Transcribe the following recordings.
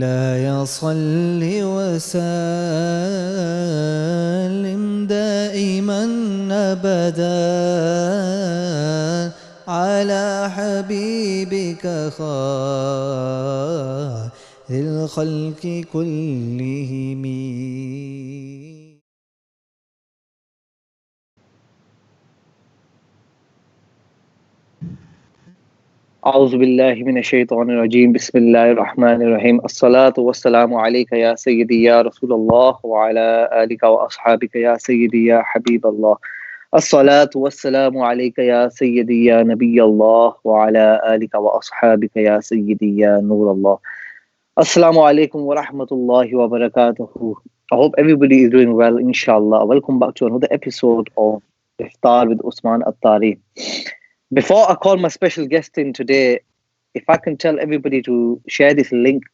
مولاي صل وسلم دائما أبدا على حبيبك خير الخلق كلهم. أعوذ بالله من الشيطان الرجيم بسم الله الرحمن الرحيم الصلاة والسلام عليك يا سيدي يا رسول الله وعلى آلك وأصحابك يا سيدي يا حبيب الله الصلاة والسلام عليك يا سيدي يا نبي الله وعلى آلك وأصحابك يا سيدي يا نور الله. Assalamu alaikum wa rahmatullahi wa barakatuhu. I hope everybody is doing well, inshallah. Welcome back to another episode of Iftar with Usman Attari. Before I call my special guest in today, if I can tell everybody to share this link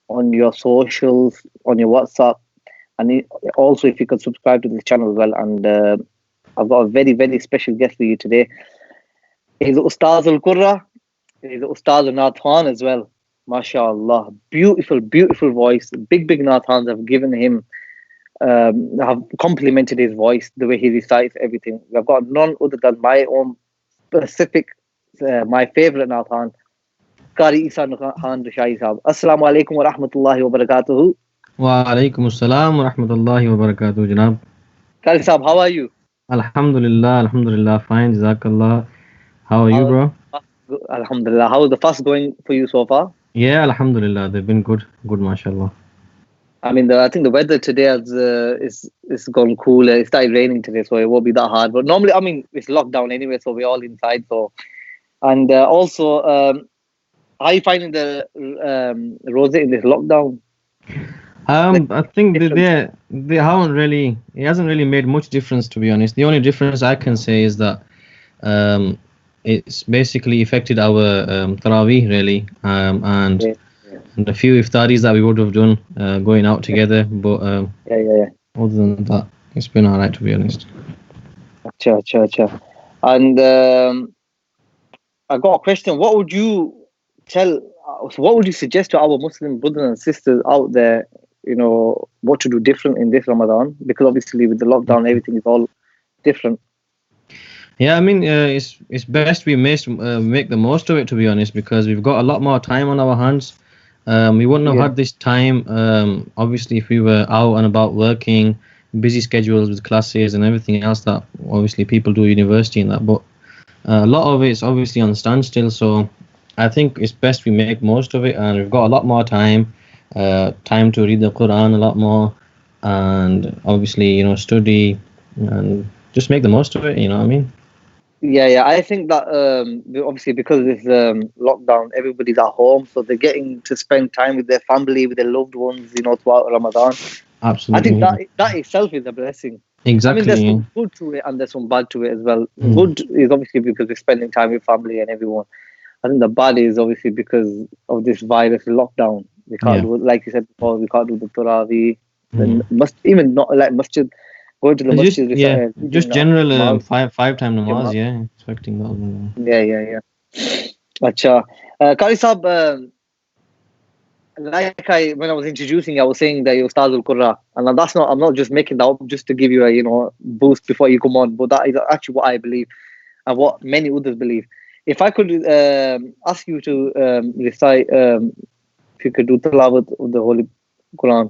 on your socials, on your WhatsApp, and also if you could subscribe to this channel as well. And I've got a very, very special guest for you today. He's Ustaz Al-Qurra. He's Ustaz Nathan as well. MashaAllah. Beautiful, beautiful voice. Big, big Nathans have given him, have complimented his voice, the way he recites everything. I've got none other than my own specific, my favorite Nathan, Qari Eesaa Naushahi sahab. Assalamu alaikum wa rahmatullahi wa barakatuhu. Wa alaikum assalam wa rahmatullahi wa barakatuhu, Janab. Qari sahab, how are you? Alhamdulillah, fine, Jazakallah. How are you, bro? Alhamdulillah. How is the fast going for you so far? Yeah, Alhamdulillah, they've been good, mashallah. I mean, I think the weather today is gone cool. It started raining today, so it won't be that hard. But normally, I mean, it's lockdown anyway, so we're all inside. So, and also, how are you finding the rosé in this lockdown? I think they haven't really. It hasn't really made much difference, to be honest. The only difference I can say is that it's basically affected our Taraweeh really, and a few iftaris that we would have done going out together. But other than that, it's been alright, to be honest. Acha. And I got a question. What would you suggest to our Muslim brothers and sisters out there, what to do different in this Ramadan? Because obviously with the lockdown, everything is all different. Yeah, I mean, it's best we make the most of it, to be honest, because we've got a lot more time on our hands. We wouldn't have had this time, obviously, if we were out and about working, busy schedules with classes and everything else that obviously people do at university and that. But a lot of it's obviously on standstill, so I think it's best we make most of it, and we've got a lot more time to read the Quran a lot more, and obviously, study and just make the most of it, you know what I mean? Yeah. I think that obviously because of this lockdown, everybody's at home, so they're getting to spend time with their family, with their loved ones, throughout Ramadan. Absolutely. I think that itself is a blessing. Exactly. I mean, there's some good to it and there's some bad to it as well. Good is obviously because we're spending time with family and everyone. I think the bad is obviously because of this virus lockdown. We can't do, like you said before, we can't do the Taraweeh. Even not like masjid. Going to the masjid. Just general five-time namaz, expecting that. Yeah. Acha. Qari Sahab, when I was introducing you, I was saying that you're Ustaz Al-Qurra. And I'm not just making that up just to give you a, boost before you come on. But that is actually what I believe and what many others believe. If I could ask you to recite, if you could do tilawat of the Holy Quran.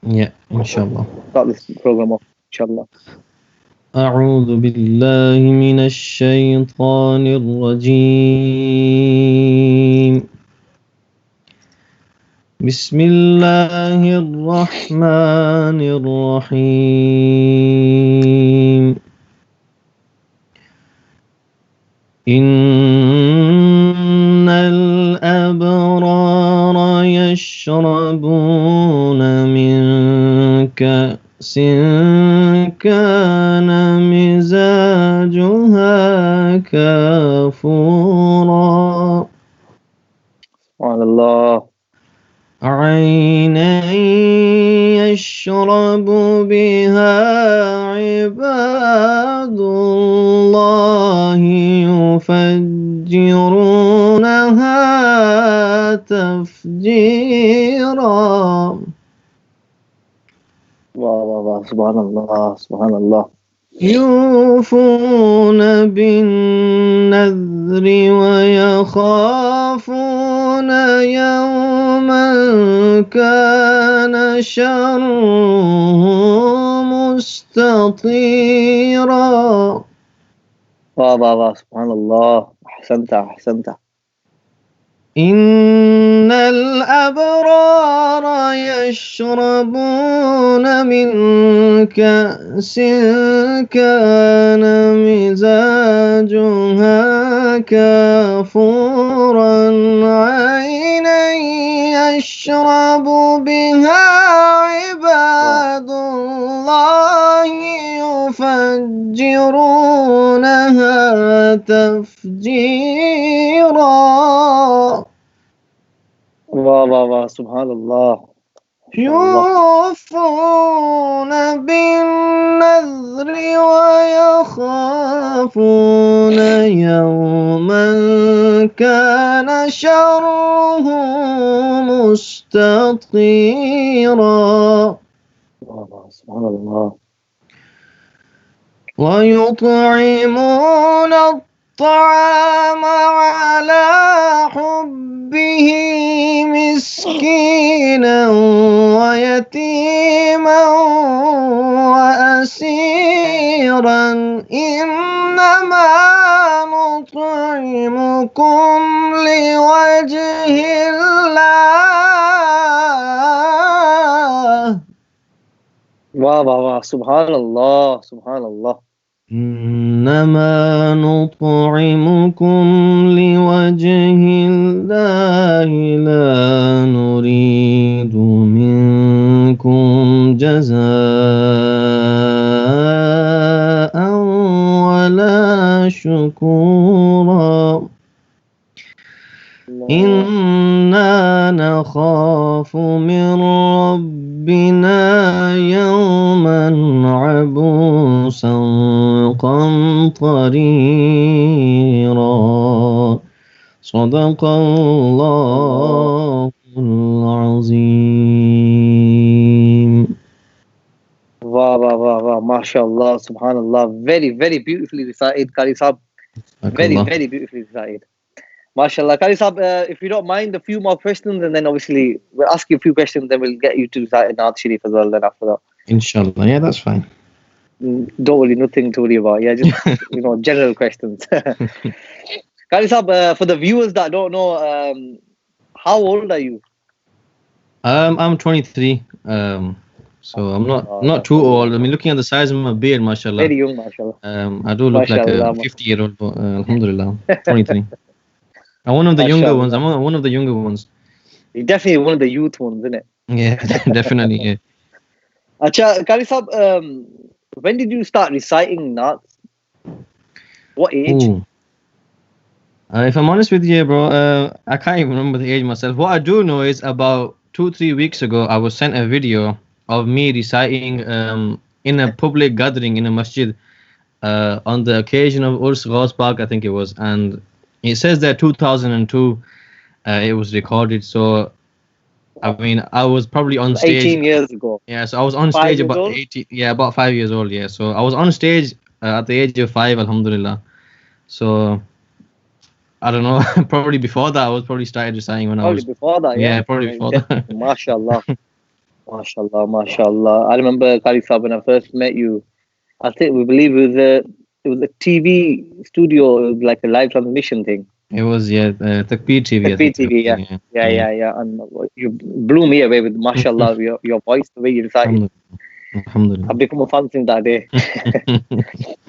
Yeah, inshallah. Start this program off, inshallah. أعوذ بالله من الشيطان الرجيم بسم الله الرحمن الرحيم إن الأبرار يشربون من كأس كان مزاجها كافورا سبحان الله عينا يشرب بها عباد الله يفجرونها تفجيرا. Subhanallah, Subhanallah. يوفون بالنذر ويخافون يوما كان شره مستطيرا. Subhanallah. Ahsanta. إن الأبرار يشربون من كأس كان مزاجها كافورا عينا يشرب بها عباد الله يفجرونها تفجيرا. Subhanallah. يوفون بالنذر ويخافون يوما كان شره مستطيرا. Subhanallah. ويطعمون الطعام على حبه مسكينا ويتيما وأسيرا إنما نطعمكم لوجه الله. Subhanallah. إنما نطعمكم لوجه الله لا نريد منكم جزاء ولا شكورا. إنا نخاف من ربنا يوما عبوسا قمطريرا. صدق الله العظيم. MashaAllah, Subhanallah. Very, very beautifully recited, Qari Saab. Very, very beautifully recited. MashaAllah. Qari Saab, if you don't mind, a few more questions, and then obviously we'll ask you a few questions, then we'll get you to recite Naat Sharif as well, then after that. Inshallah. Yeah, that's fine. Don't worry, nothing to worry about. Yeah, just, general questions. Qari Saab, for the viewers that don't know, how old are you? I'm 23. So I'm not too old. I mean, looking at the size of my beard, mashallah. Very young, mashallah. I do look like a 50-year-old, but alhamdulillah, 23. I'm one of the younger ones. I'm one of the younger ones. You're definitely one of the youth ones, isn't it? Yeah, definitely. Yeah. Acha, Qari Saab, when did you start reciting Naats? What age? If I'm honest with you, bro, I can't even remember the age myself. What I do know is about 2-3 weeks ago, I was sent a video of me reciting in a public gathering in a masjid on the occasion of Urs Ghaus Park, I think it was. And it says that 2002 it was recorded. So, I mean, I was probably on stage. 18 years ago. Yeah, so I was on stage about 18. Yeah, about 5 years old. Yeah, so I was on stage at the age of 5, alhamdulillah. So, I don't know, probably before that, I was probably started reciting when I was. Probably before that, yeah. Yeah, probably before that. MashaAllah. MashaAllah. I remember, Qari Saab, when I first met you, I think we believe it was a TV studio, it was like a live transmission thing. It was, yeah, Takbir TV. Takbir TV, yeah. And you blew me away with, mashallah, your voice, the way you recited. Alhamdulillah. I've become a fan since that day.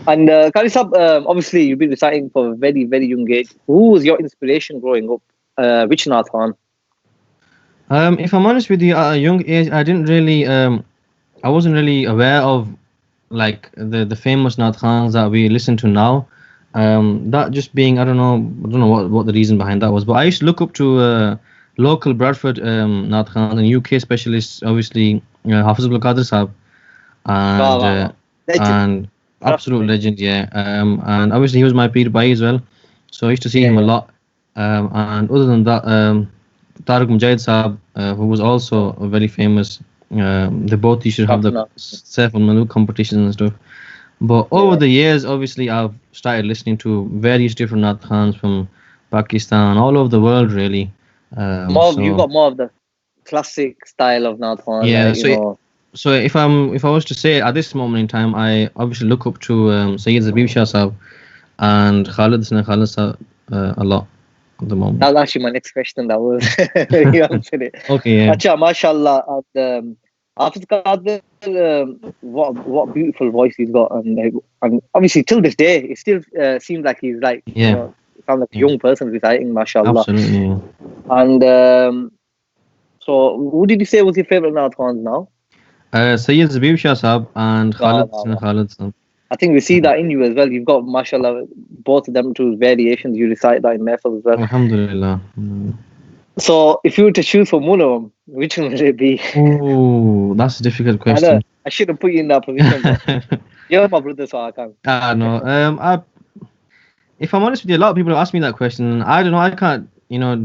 And Qari Saab, obviously, you've been reciting for a very, very young age. Who was your inspiration growing up? Which Naat Khan? If I'm honest with you, at a young age, I didn't really, I wasn't really aware of like the famous Naat Khans that we listen to now. That just being, I don't know what the reason behind that was, but I used to look up to local Bradford Naat Khans and UK specialists, obviously Hafiz Abdul Qadir Sahab, Wow, and wow, wow. Legend. and absolute Absolutely. legend, yeah. And obviously he was my peer bhai as well, so I used to see Yeah, him a yeah. lot. And other than that, Tariq Mujahid Saab, who was also Oh, very famous. They both used to have the Dr. Saif al-Maluk competitions and stuff. But over Yeah. the years, obviously, I've started listening to various different Naat Khans from Pakistan, all over the world, really. You So got more of the classic style of Nathan, yeah, like, you so know. so if I was to say at this moment in time, I obviously look up to Sayyid Zabib Shah Sahab and Khalid Hassan Khalid Sahab a lot at the moment. That was actually my next question. That was you answered it. Okay, yeah, Acha, mashallah. And after Qadir, what beautiful voice he's got, and obviously till this day, it still seems like he's like, you yeah, know, sounds like a yeah, young person reciting, mashallah. absolutely. Yeah. And so, who did you say was your favorite Nathans now? Sayyid Zabib Shah Sahab and Wow, Khalid wow, Hassan wow. Khalid Sahab. I think we see that in you as well. You've got, mashallah, both of them two variations. You recite that in Mehfil as well. Alhamdulillah. So, if you were to choose from one of them, which one would it be? Oh, that's a difficult I know question. I should have put you in that position, but you're my brother, so I can't. No. If I'm honest with you, a lot of people have asked me that question. I don't know. I can't,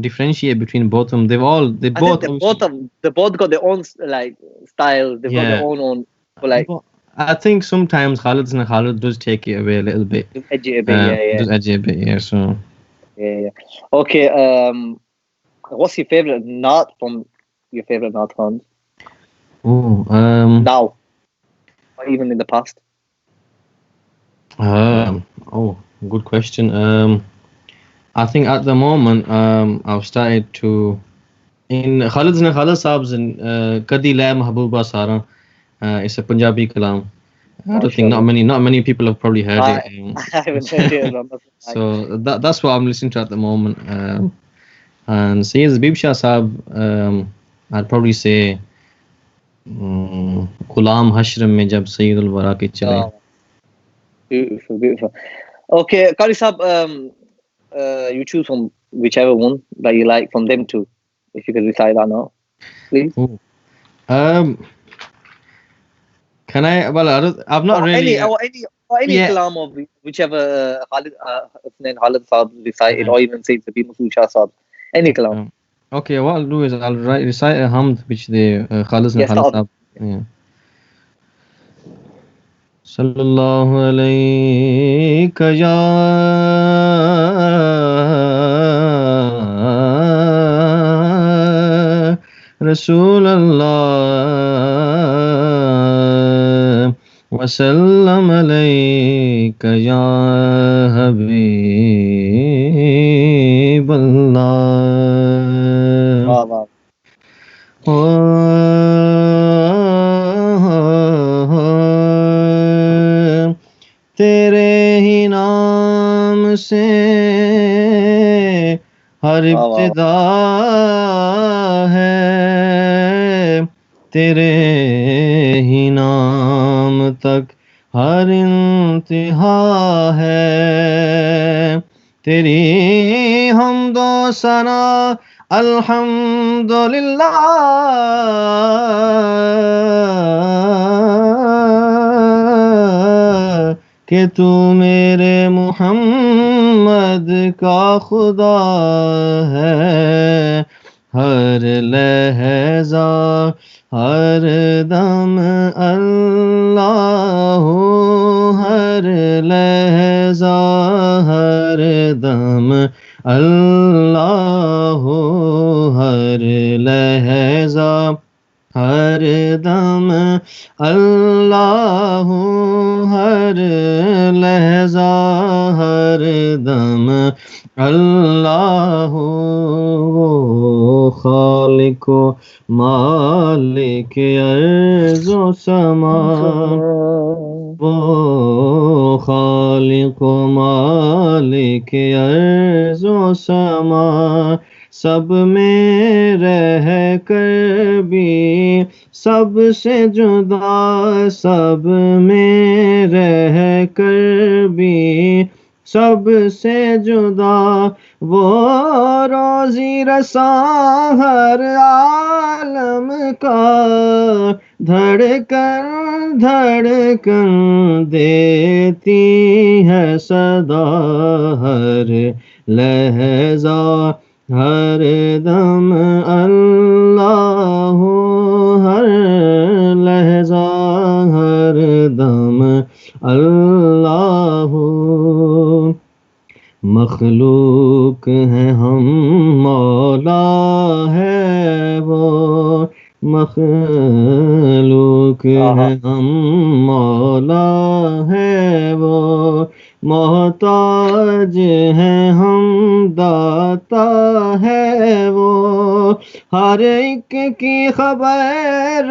differentiate between both of them. They I think both obviously, they both got their own like style. They've got their yeah. own, but like But I think sometimes Khalid does take it away a little bit. just edge it a bit. Yeah, yeah, Does edge it a bit, yeah. So, yeah, yeah. Okay. What's your favorite knot from your favorite knot songs oh, now, or even in the past? oh, good question. I think at the moment, I've started to in Khalid Saab's in Kadi La Mahbooba Sara. It's a Punjabi kalam. I don't think Mashallah. not many people have probably heard I it. I haven't heard it. I must say. So that's what I'm listening to at the moment. And Sayyid Zabib Shah Saab, I'd probably say Ghulam Hashram mein jab Sayyid al-Wara ke chale. Oh, beautiful, beautiful. Okay, Qari Saab, you choose from whichever one that you like from them two. If you could recite that now, please. Ooh. Um, can I? Well, I've not Or really. any Yeah. kalam of whichever Khalid Saab recited, Yeah. or even Sayyid Zabir Masood Shah Saab. Any kalam. Okay, what I'll do is I'll recite a hamd which the Khalid Yes, Saab. Yeah. Sallallahu alayka ya Rasulallah wa sallam alayka ya Habiballah. wow, wow. तेरे ही नाम से हर Wow, wow. इब्तिदा है तेरे ही नाम तक हर इंतहा है तेरी हमदो सना अल्हम्दुलिल्लाह कि तू मेरे मोहम्मद का खुदा है हर लहजा हर दम अल्लाह हर लहजा हर दम अल्लाह हर लहजा हर दम अल्लाह हर लहजा हर दम अल्लाह वो खालिको मालिक अर्ज़ो समा वो खालिको मालिक अर्ज़ो समा सब में रह कर भी सबसे जुदा सब में रह कर भी सबसे जुदा वो रोज़ी रसा हर आलम का धड़कन धड़कन देती है सदा हर लहजा हर दम अल्लाह हर लहजा हर दम अल्लाह मखलूक है हम मौला है वो मखलूक है हम मौला है वो मोहताज है हम दाता है वो हर एक की खबर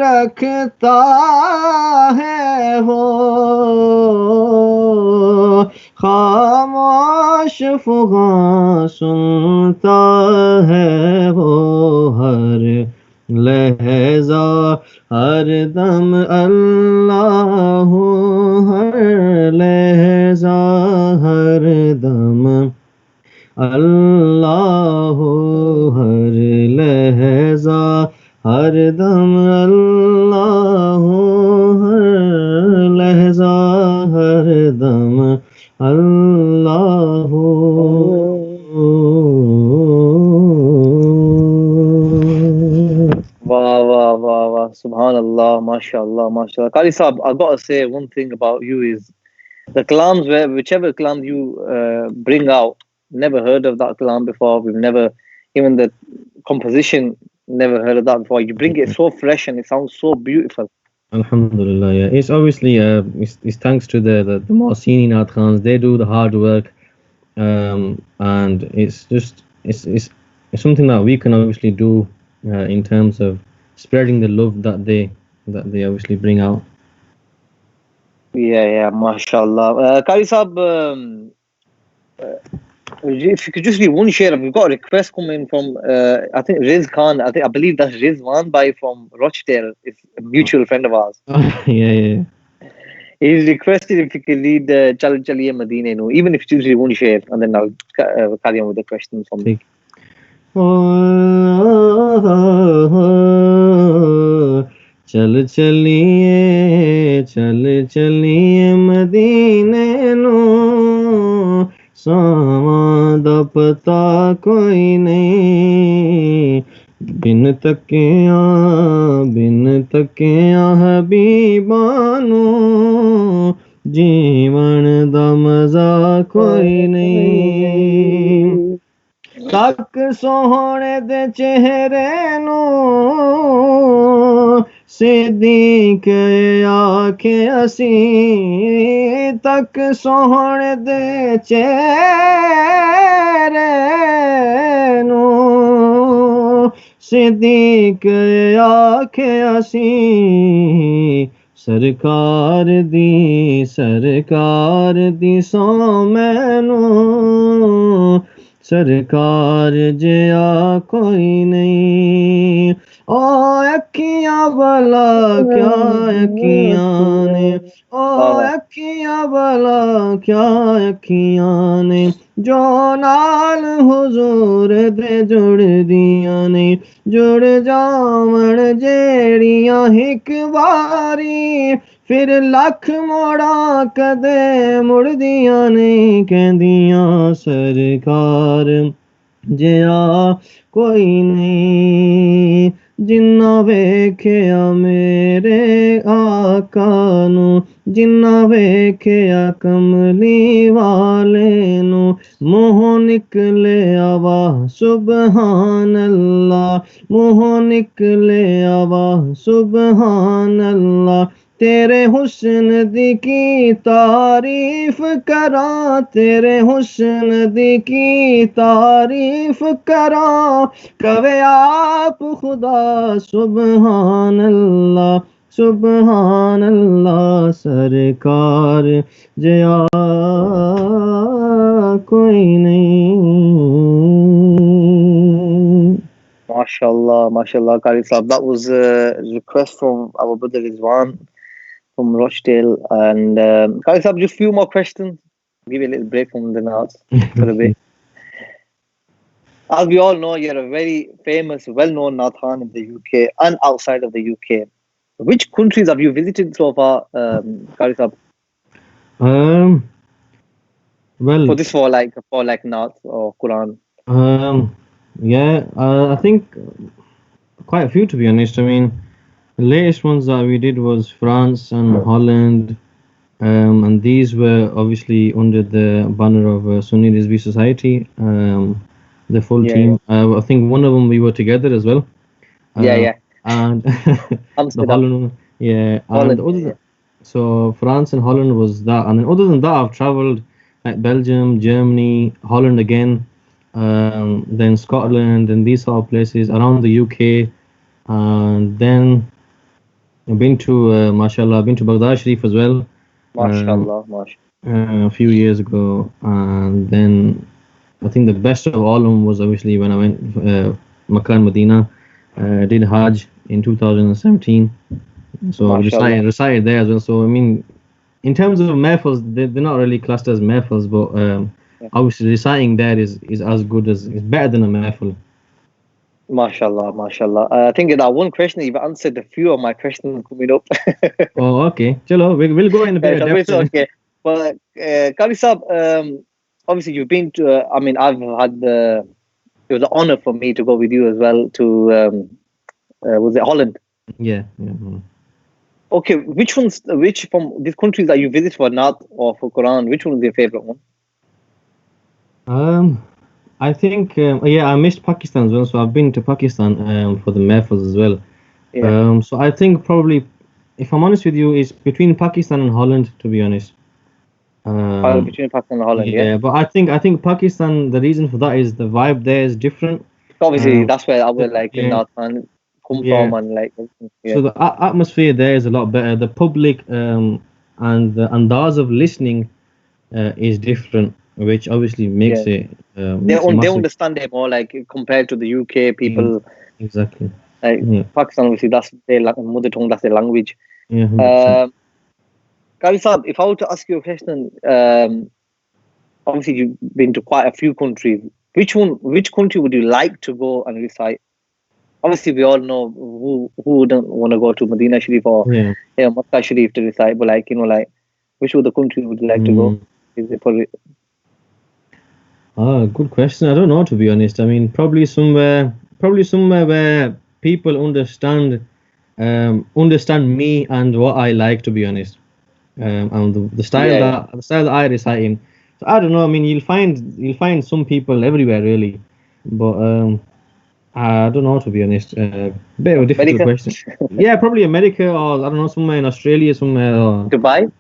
रखता है वो खामोश फुगां सुनता है वो हर लहजा हर दम अल्लाह हर लहजा हर दम अल्लाह हर लहजा हर दम अल्लाह हर लहजा हर दम अल्लाह Wow. Subhanallah, mashallah, mashallah. Qari Saab, I've got to say one thing about you is the kalams, whichever kalam you bring out, never heard of that kalam before. We've never, even the composition, never heard of that before. You bring it so fresh and it sounds so beautiful. Alhamdulillah, yeah. It's obviously it's thanks to the more senior Naat Khans. They do the hard work, and it's just it's something that we can obviously do in terms of spreading the love that they obviously bring out. Yeah, mashallah. Qari Saab, if you could just do one share, we've got a request coming from I think Riz Khan. I believe that's Rizwan Bhai from Rochdale. It's a mutual friend of ours. Yeah. He's requested if you could lead Chal Chaliye Madine, no, even if it's just one share, and then I'll carry on with the questions from me. चल चलिए मदीने no सावां दा पता कोई नहीं बिन तकिया Habiba नू जीवन दा मजा कोई नहीं तक सोहणे दे चेहरे नू सिद्दीक आखे असी तक सोहणे दे चेहरे नू सिद्दीक आखे असी सरकार दी सौ मैनू सरकार जिया कोई नहीं ओ अखियां भला क्या अखियां ने ओ अखियां भला क्या अखियां ने जो नाल हुजूर दे जुड़ दियां ने जुड़ जावण जेड़ियां हिक बारी फिर लख मोड़ा कदे मुड़दियां नहीं कहंदियां सरकार जिया कोई नहीं जिन्ना वेख्या मेरे आका नू जिन्ना वेख्या कमली वाले नू मुँह निकले आवा सुबहान अल्लाह मुँह निकले आवा सुबहान अल्लाह तेरे हुस्न दी की तारीफ करा तेरे हुस्न दी की तारीफ करा कवे आप खुदा सुबहान अल्लाह सरकार जया कोई नहीं Mashallah, Qari Saab. That was a request from our brother Rizwan from Rochdale. And Qari Saab, just a few more questions. Give you a little break from the Naats for a bit. As we all know, you're a very famous, well-known Naat Khan in the UK and outside of the UK. Which countries have you visited so far, Qari Saab? Well, For like Nath or Quran? yeah, I think quite a few, to be honest. I mean, the latest ones that we did was France and Holland, and these were obviously under the banner of Sunni Rizvi Society, the full Yeah, team. I think one of them we were together as well, yeah. and the Amsterdam, Holland one, yeah, and Holland. other than, so France and Holland was that, and then other than that, I've traveled like Belgium, Germany, Holland again, then Scotland, and these sort of places around the UK, and then I've been to, mashallah, I've been to Baghdad Sharif as well, um, MashaAllah, Mashallah. a few years ago, and then I think the best of all of them was obviously when I went Makkah and Medina, did Hajj in 2017. So I MashaAllah. recited there as well. So I mean, in terms of mehfils, they're not really classed as mehfils, but Yeah. obviously reciting there is as good as, is better than a mehfil. MashaAllah. I think that one question you've answered a few of my questions coming up. Oh, okay. Chalo, we'll go in a bit of So depth. it's okay. But Qari Saab, obviously you've been to. I mean, I've had the. It was an honor for me to go with you as well to. Was it Holland? Yeah. Okay, which from these countries that you visit for Nath or for Quran, which one is your favorite one? I think yeah, I missed Pakistan as well, so I've been to Pakistan for the mehfils as well. Yeah. So I think probably, if I'm honest with you, it's between Pakistan and Holland, to be honest. Between Pakistan and Holland, yeah. Yeah, but I think Pakistan, the reason for that is the vibe there is different. Obviously, that's where our Yeah, Nath and come yeah. from and yeah. So the atmosphere there is a lot better. The public and the andaz of listening is different, which obviously makes Yeah. it They makes a massive. understand it more like compared to the UK people. Exactly. Like Yeah. Pakistan, obviously, that's their mother tongue, that's their language. Yeah. 100%. Qari Saab, if I were to ask you a question, obviously you've been to quite a few countries. Which country would you like to go and recite? Obviously, we all know who wouldn't want to go to Medina Sharif or Yeah. Makkah Sharif to recite, but which other country would you like to go? Is it for Good question. I don't know, to be honest. I mean, probably somewhere where people understand me and what I like, to be honest. And the style yeah. that I recite in. So I don't know. I mean, you'll find some people everywhere, really, but I don't know, to be honest. Bit of a difficult America, question. Yeah, probably America, or I don't know, somewhere in Australia, somewhere, or Dubai?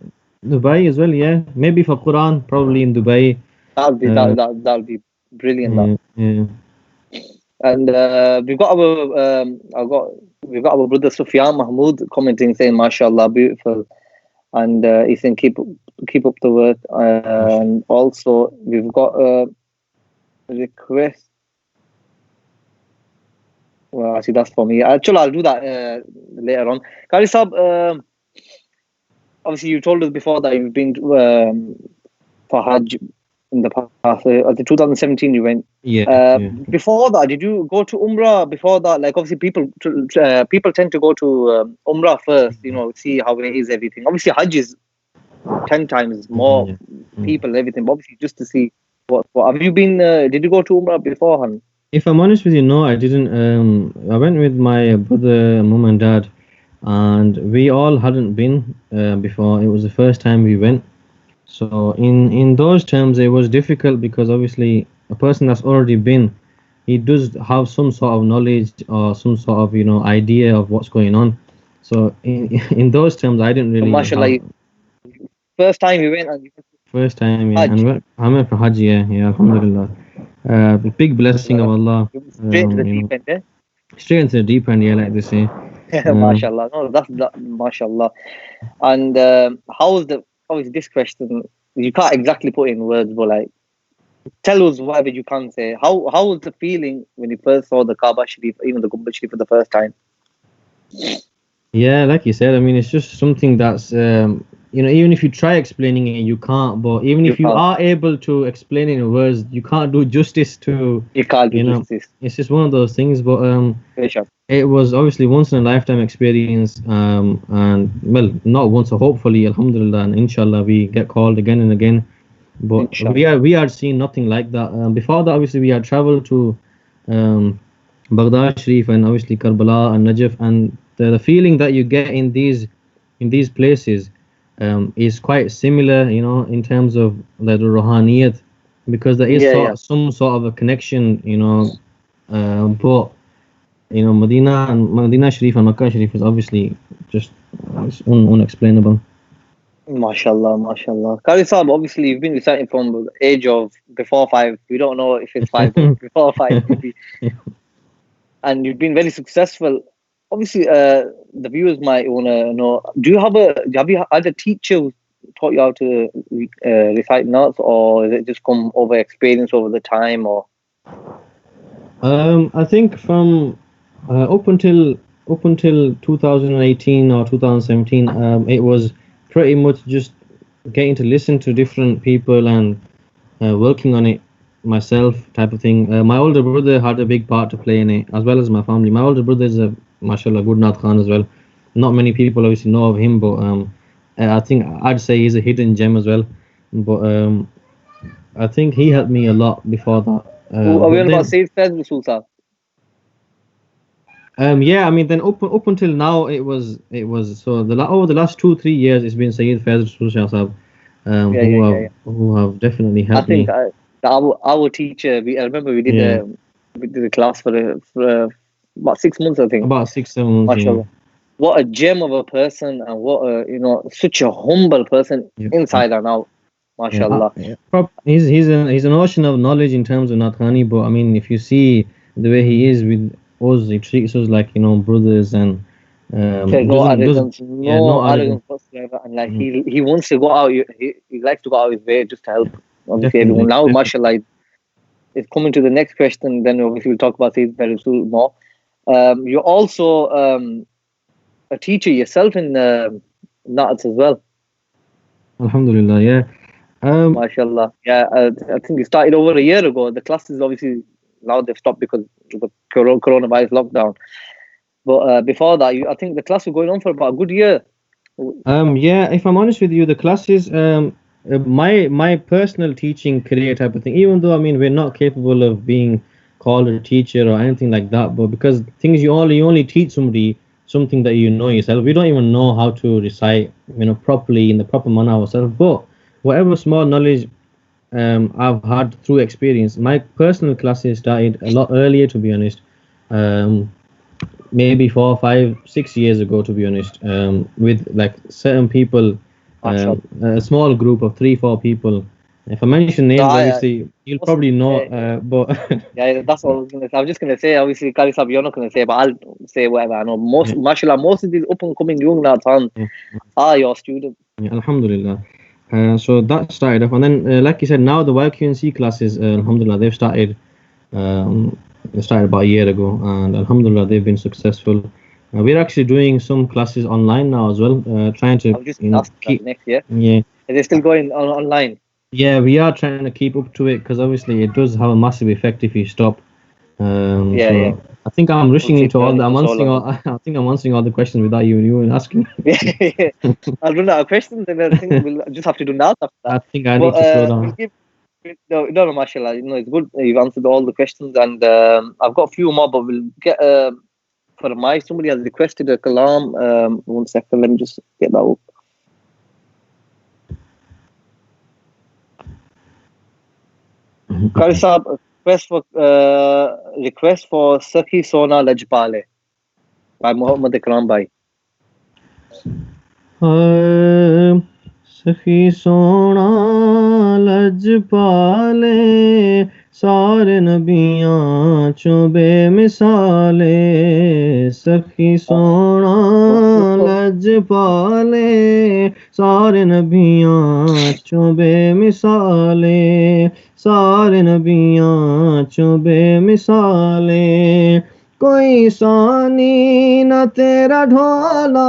Dubai as well. Yeah, maybe for Quran, probably in Dubai. That'll be brilliant. That. Yeah. And we've got our brother Sufyan Mahmood commenting saying, "MashaAllah, beautiful," and he's saying, "Keep up the work." And also we've got a request. Well, actually, that's for me. Actually, I'll do that later on. Qari Saab, obviously, you told us before that you've been for Hajj in the past. The 2017 you went. Yeah. Before that, did you go to Umrah? Before that, like obviously people tend to go to Umrah first. See how it is, everything. Obviously, Hajj is 10 times more people, everything. But obviously, just to see what have you been? Did you go to Umrah beforehand? If I'm honest with you, no, I didn't. I went with my brother, mum, and dad, and we all hadn't been before. It was the first time we went. So in those terms, it was difficult because obviously a person that's already been, he does have some sort of knowledge or some sort of idea of what's going on. So in those terms, I didn't really. MashaAllah, first time you went and you First time, yeah, Hajj. and I went for Hajj, yeah, alhamdulillah. Big blessing of Allah. Straight into the deep end, eh? Straight into the deep end, yeah, like they say. MashaAllah. No, that's MashaAllah. And how was obviously this question, you can't exactly put it in words, but like, tell us whatever you can say. How was the feeling when you first saw the Kaaba Sharif, even the Gumbad Sharif for the first time? Yeah, like you said, I mean, it's just something that's even if you try explaining it, you can't. But even You if you can't. are able to explain it in words, you can't do justice to, You can't do you know, justice. it's just one of those things. But Inshallah. it was obviously once in a lifetime experience. And well, not once, so hopefully, alhamdulillah, and inshallah, we get called again and again. But Inshallah. we are seeing nothing like that. Before that, obviously, we had traveled to um, Baghdad Sharif and obviously Karbala and Najaf, and the feeling that you get in these places is quite similar, in terms of the ruhaniyat, because there is Yeah, yeah. some sort of a connection, but Medina Sharif and Makkah Sharif is obviously just it's unexplainable. MashaAllah, MashaAllah. Qari Saab, obviously, you've been reciting from the age of before 5. We don't know if it's 5, but before 5, maybe. And you've been very successful. Obviously, the viewers might want to know, have you had a teacher who taught you how to recite notes, or is it just come over experience over the time, or? I think from up until 2018 or 2017, it was pretty much just getting to listen to different people and working on it myself, type of thing. My older brother had a big part to play in it, as well as my family. My older brother is a mashallah good Nath Khan as well. Not many people obviously know of him, but I think I'd say he's a hidden gem as well. But I think he helped me a lot before that. Are we But on about then Sayyid Faiz Rasool Saab? Yeah, I mean, then up until now, it was so over the last 2-3 years, it's been Sayyid Faiz Rasool Shah Sahab, Yeah, yeah, yeah, yeah. who have definitely I helped think me. our teacher, I remember Yeah, we did a class for about 6 months, I think. about 6-7 months. Yeah, MashaAllah. What a gem of a person, and what a, such a humble person yeah, yeah. inside and out. Yeah. MashaAllah. Yeah. He's an ocean of knowledge in terms of Nathani, but I mean, if you see the way he is with us, he treats us like brothers, and There's no doesn't arrogance, yeah, no no arrogance. arrogance whatsoever, and like Mhm. he wants to go out. He likes to go out his way just to help. Obviously, everyone. Definitely, Now, definitely. MashaAllah, it's coming to the next question. Then obviously we'll talk about Sayyid Rasul more. You're also a teacher yourself in Nats as well. Alhamdulillah, yeah. MashaAllah. Yeah, I think you started over a year ago. The classes obviously now they've stopped because of the coronavirus lockdown. But before that, I think the class was going on for about a good year. Yeah, if I'm honest with you, the classes, my personal teaching career type of thing, even though I mean we're not capable of being called a teacher or anything like that, but because things you only teach somebody something that you know yourself. We don't even know how to recite, properly in the proper manner ourselves. But whatever small knowledge I've had through experience, my personal classes started a lot earlier, to be honest. Um, Maybe 4, 5, 6 years ago, to be honest, with like certain people, MashaAllah. a small group of 3, 4 people. If I mention No, names, obviously you'll most, probably know, yeah, but yeah, that's all I was gonna say. I was just gonna say, obviously, Qari Sahib, you're not gonna say, but I'll say whatever I know. yeah, MashaAllah, most of these up and coming young lads yeah, are your students. yeah, Alhamdulillah. So that started off, and then, like you said, now the YQNC classes, Alhamdulillah, Um, they started about a year ago, and Alhamdulillah, they've been successful. We're actually doing some classes online now as well, trying I to, was just gonna ask that keep. next year. Yeah, Is it still going on online? yeah, we are trying to keep up to it because obviously it does have a massive effect if you stop. Yeah, yeah. So I think I'm rushing Obviously, into all the. learning I'm for so answering long. all. I think I'm answering all the questions without you even asking. Yeah, I'll run out of questions, and I think we'll just have to do now after that. I think I But need to slow we'll down. give. No, mashallah. It's good. You've answered all the questions, and I've got a few more, but we'll get for my. Somebody has requested a kalam. 1 second. Let me just get that up. Qari Saab, request for Sakhi Sona Lajpale by Muhammad Ikram Bhai. हाय सखी सोना लजपाले सारे नबियां चो बेमिसाले सखी सोना लजपाले सारे नबियां चो बेमिसाले सारे नबियां चो बेमिसाले कोई सानी न तेरा ढोला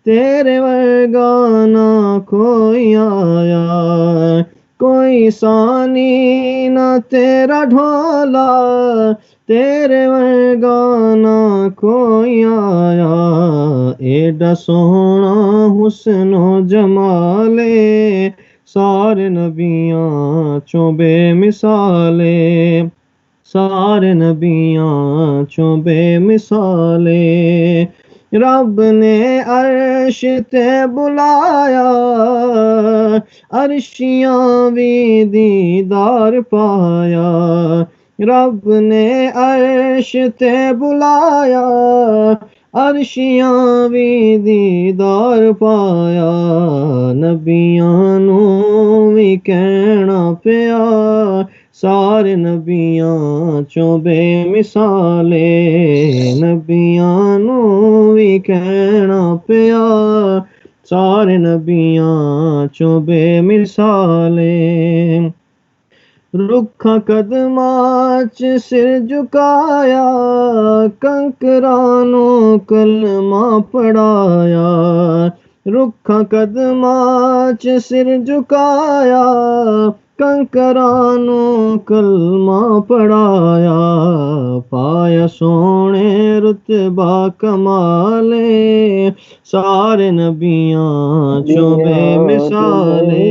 तेरे वर्गा ना कोई आया, कोई सानी ना तेरा ढोला, तेरे वर्गा ना कोई आया, एडा सोहना हुस्नो जमाले, सारे नबियां चों बेमिसाले, सारे नबियां चों बेमिसाले। रब ने अर्श ते बुलाया, अर्शियां भी दीदार पाया, रब ने अर्श ते बुलाया, अर्शियां भी दीदार पाया, नबियां नूं भी कहना पिया, सारे नबियां चों बेमिसाले, नबियां नूं भी कहना पिया, सारे नबियां चों बेमिसाले। रुखा कदमां च सिर झुकाया, कंकरानो कलमा पढ़ाया, रुखा कदमां च सिर झुकाया, कंकरानो कलमा पढ़ाया, पाया सोने रुतबा कमाले, सारे नबियां चों बेमिसाले,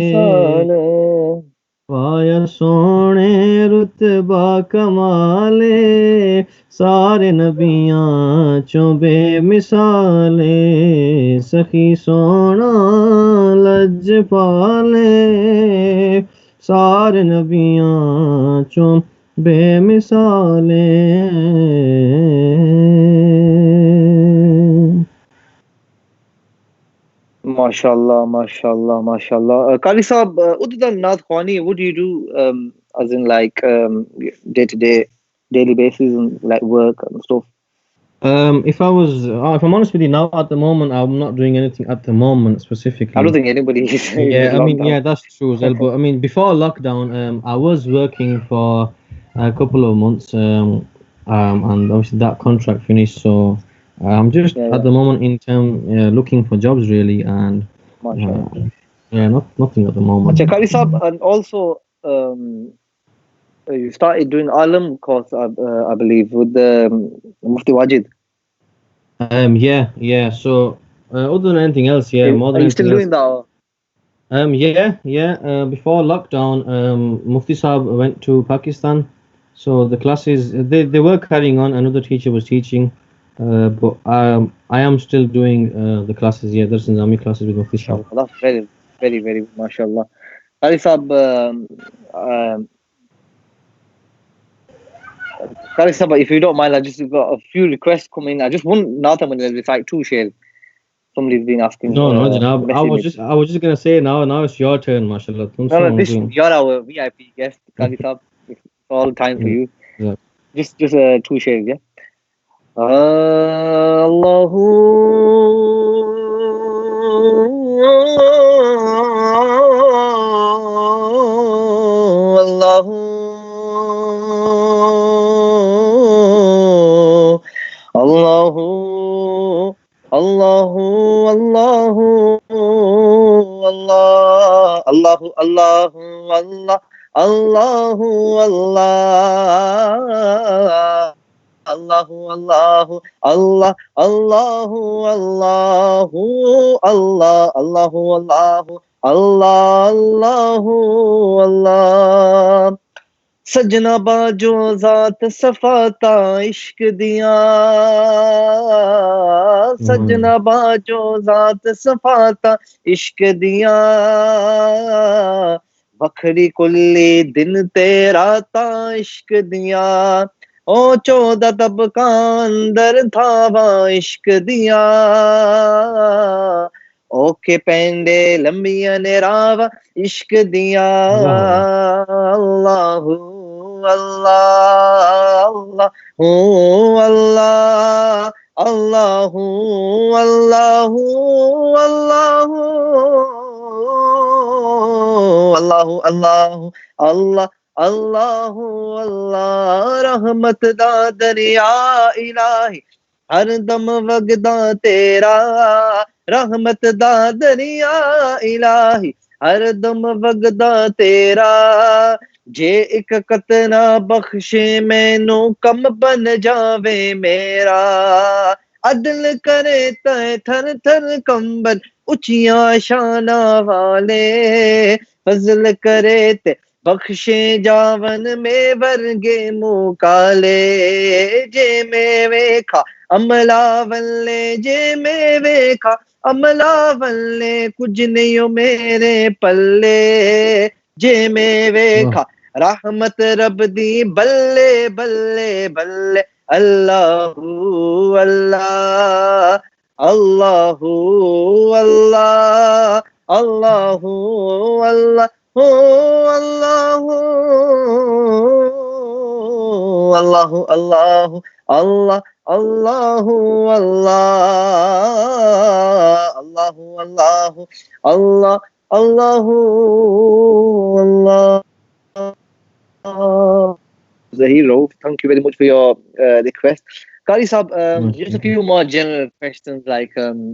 पाया सोने रुतबा कमाले, सारे नबियां चों बेमिसाले, सखी सोना लजपाले, सारे नबियां चों बेमिसाले। MashaAllah, MashaAllah, MashaAllah. Qari Saab, other than Naat Khwani, what do you do, as in like day to day, daily basis, and like work and stuff? If I'm honest with you now, at the moment, I'm not doing anything at the moment specifically. I don't think anybody is in Yeah, this I mean, lockdown. yeah, that's true as well. But I mean, before lockdown, I was working for a couple of months, and obviously that contract finished. So I'm just Yeah, at the moment in term looking for jobs really, and MashaAllah. yeah, nothing at the moment. Acha, Qari Saab, and also you started doing Alam course, I believe, with the Mufti Wajid. Yeah. So other than anything else, yeah, more Are than you still anything else. doing that? Yeah. Before lockdown, Mufti Saab went to Pakistan, so the classes they were carrying on. Another teacher was teaching, but I am still doing the classes. Yeah, there's Nizami classes with Mufti Saab. MashaAllah. That's very, very, very MashaAllah. Qari Saab, Qari Saab, if you don't mind, I just got a few requests coming. I just want Naat Aman to recite two shares. Somebody's been asking. No, Janab. Message me. I was just gonna say now it's your turn, mashallah. No, this you're our VIP guest, Qari Saab. It's all time for you. Yeah. Just two shares, yeah. Allah. सजना बाजो जात सफाता इश्क दिया, सजना बाजो जात सफाता इश्क दिया, वखरी कुल्ली दिन तेरा ता इश्क दिया, ओ 14 तबका अंदर थावा इश्क दिया, ओके पेंडे लंबिया नेरावा इश्क दिया, अल्लाहू अल्लाह अल्लाह अल्लाहू अल्लाहू अल्लाहू अल्लाहू अल्लाहू अल्लाह अल्लाहू अल्लाह रहमत दा दरिया इलाही हर दम वगदा तेरा, रहमत दा दरिया इलाही हर दम वगदा तेरा जे एक कतना बख्शे मैनू कम बन जावे मेरा अदल करे तय थर थर कंबन उचिया शाना वाले फजल करे ते बख्शे जावन में वर्गे मुँह काले जे में वेखा अमला वल्ले जे में वेखा अमला वल्ले कुछ नहीं हो मेरे पल्ले जे में वेखा रहमत रब दी बल्ले बल्ले बल्ले अल्लाहू अल्लाह अल्लाहू अल्लाह अल्लाहू अल्लाह हो अल्लाहू अल्लाहू अल्लाहू अल्लाह अल्लाहू अल्लाह अल्लाहू अल्लाहू अल्लाह अल्लाहू अल्लाह Zahir Rauf, thank you very much for your request. Qari Saab, just a few more general questions, like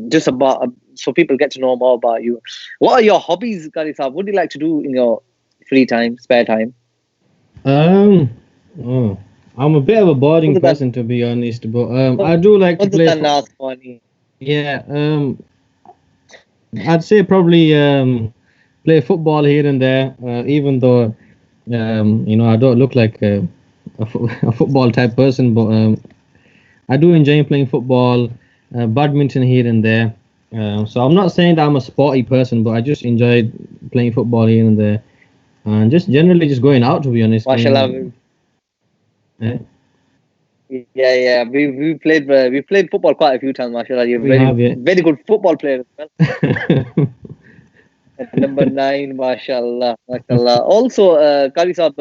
just about so people get to know more about you. What are your hobbies, Qari Saab? What do you like to do in your free time, spare time? Oh, I'm a bit of a boring person, to be honest, but I do like to play. Yeah, I'd say probably play football here and there, even though I don't look like a football type person, but I do enjoy playing football, badminton here and there. So I'm not saying that I'm a sporty person, but I just enjoy playing football here and there, and just generally just going out, to be honest. Mashallah. Yeah. We played football quite a few times, mashallah. You're very good football player as well. Number 9, mashallah. Also, Qari Saab,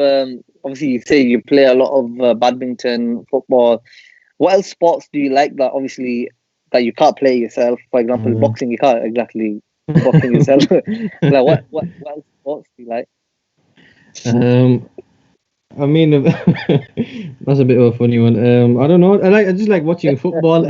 obviously you say you play a lot of badminton, football. What else sports do you like that obviously that you can't play yourself? For example, boxing, you can't exactly boxing yourself. Like what else sports do you like? I mean, that's a bit of a funny one. I don't know. I just like watching football.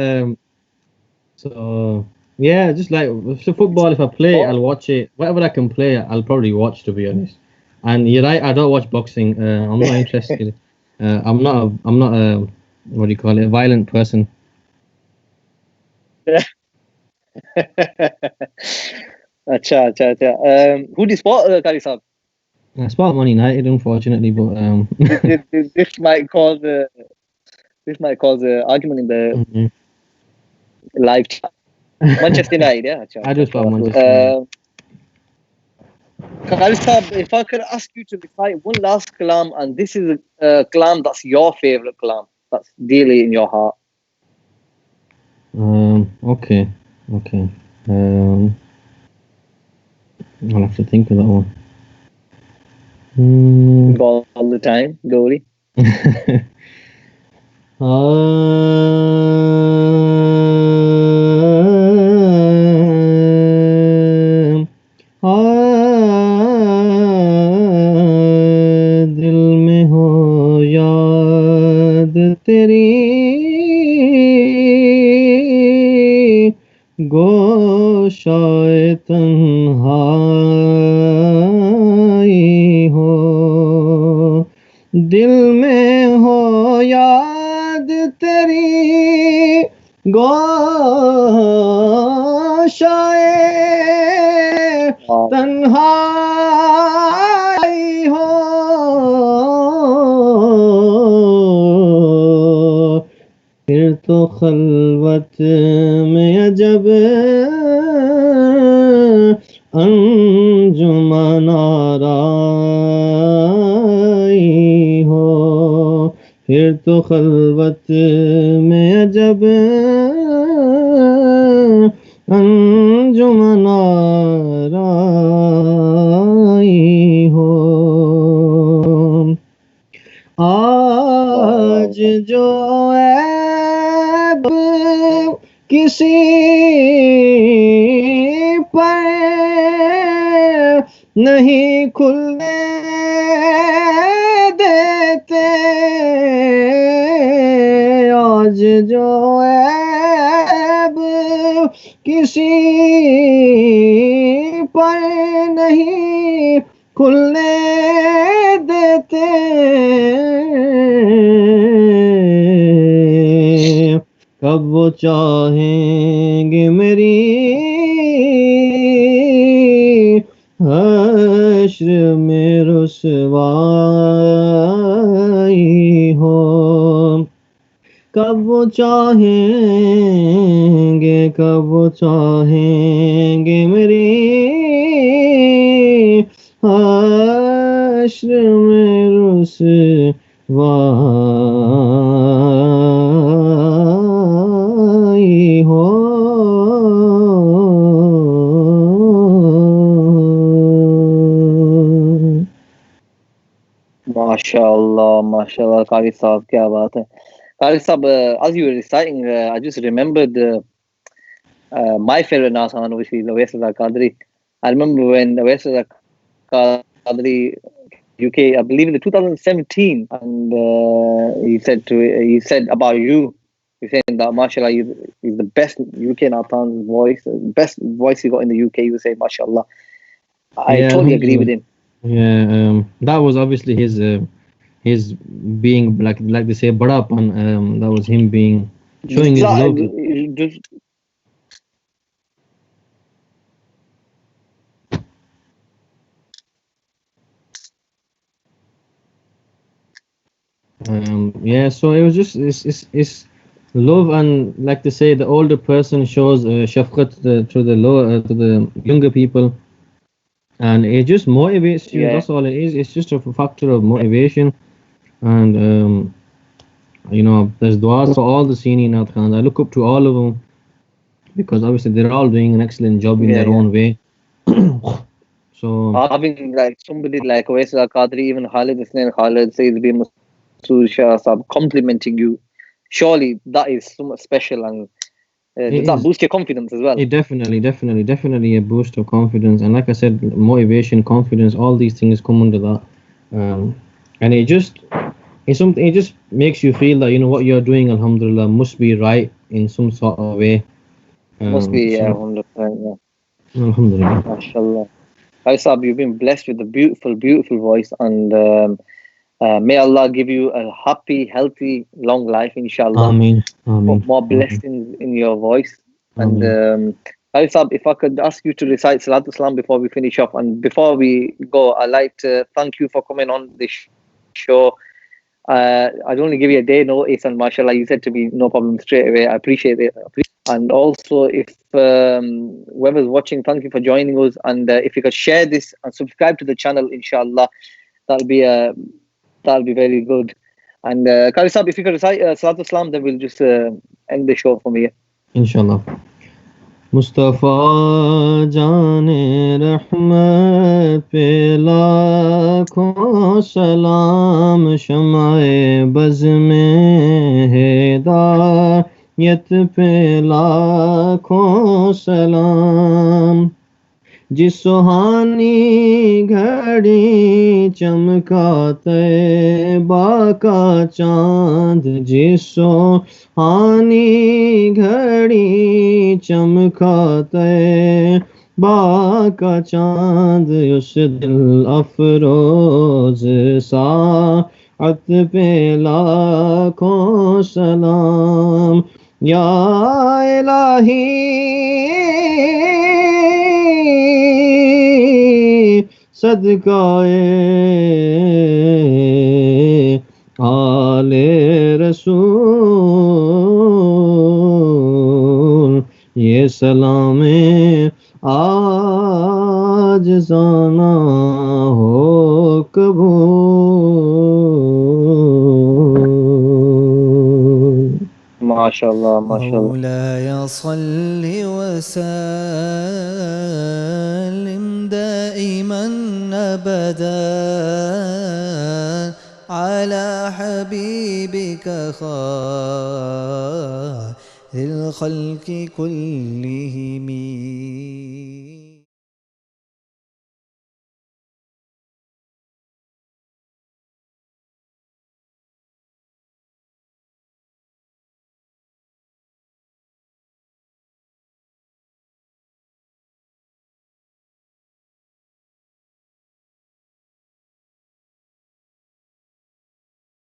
So yeah, just like football. If I play, I'll watch it. Whatever I can play, I'll probably watch. To be honest. And you're right. I don't watch boxing. I'm not interested. I'm not a what do you call it? A violent person. Acha. Who do you support, Qari Saab? I support Man United, unfortunately, but this might cause a argument in the live chat. Manchester United, yeah. I do support Manchester United. Qari Saab, if I could ask you to recite one last kalam, and this is a kalam that's your favorite kalam, that's dearly in your heart. Okay. I'll have to think of that one. All the time, Gauri. दिल में हो याद तेरी गोशाए तन्हाई हो दिल में हो याद तेरी गोशाए तन्हाई हो फिर तो खलवत में अजब अंजुमन आराई हो फिर तो खलवत में अजब अंजुमन आराई हो आज जो ऐब किसी पर नहीं खुलने देते आज जो ऐब किसी पर नहीं खुलने देते, कब वो चाहेंगे मेरी हश्र में रुसवाई हो, कब वो चाहेंगे मेरी हश्र में रुसवाई हो। MashaAllah, MashaAllah, Qari Saab, kya baat hai. Qari Saab, as you were reciting, I just remembered my favorite Nasan, which is Uwais Reza Qadri. I remember when Uwais Reza Qadri UK, I believe in 2017, and he said about you, he's saying that MashaAllah, he's the best UK Nathan voice, best voice he got in the UK. You say MashaAllah. I Yeah, totally agree with alhamdulillah. him. Yeah, that was obviously his being like they say badapan. That was him being showing his love. Just Yeah, so it was just it's love, and like they say, the older person shows shafqat to the lower to the younger people, and it just motivates you. yeah. That's all it is. It's just a factor of motivation, and you know, there's du'as for all the senior Nath Khans. I look up to all of them because obviously they're all doing an excellent job in Yeah, their yeah. own way. So Having like somebody like Uwais Qadri, even Khalid Ismail Khalid, Sayyid bin Masood Shah Sahab complimenting you, surely that is so much special, and it does that is. boost your confidence as well? It definitely a boost of confidence, and like I said, motivation, confidence, all these things come under that, and it's something. It just makes you feel that you know what you're doing, alhamdulillah, must be right in some sort of way. Must be, yeah, So 100%. Yeah. alhamdulillah. MashaAllah. Saab, you've been blessed with a beautiful, beautiful voice, and may Allah give you a happy, healthy, long life, inshallah. Ameen, Put ameen, more ameen, blessings in your voice. And ameen. Saab, if I could ask you to recite Salatul Salam before we finish off, and before we go, I'd like to thank you for coming on this show. I'd only give you a day notice, and mashallah, you said to me, no problem, straight away. I appreciate it. And also, if whoever's watching, thank you for joining us. And if you could share this and subscribe to the channel, inshallah, that'll be very good. And Qari Saab, if you could recite Salatul Salam, then we'll just end the show from here. Inshallah. Mustafa जाने रहमत पे लाखों सलाम, शमाए buzz में हिदायत पे लाखों सलाम, जिस सुहानी घड़ी चमका तैबा का चांद, जिस सुहानी घड़ी चमका तैबा का चांद, उस दिल अफरोज साअत पे लाखों सलाम, या इलाही सदकाए आले रसूल, ये सलामे आज जाना हो कबूल। MashaAllah, MashaAllah. مولاي صل وسلم دائما أبدا على حبيبك خير الخلق كلهم.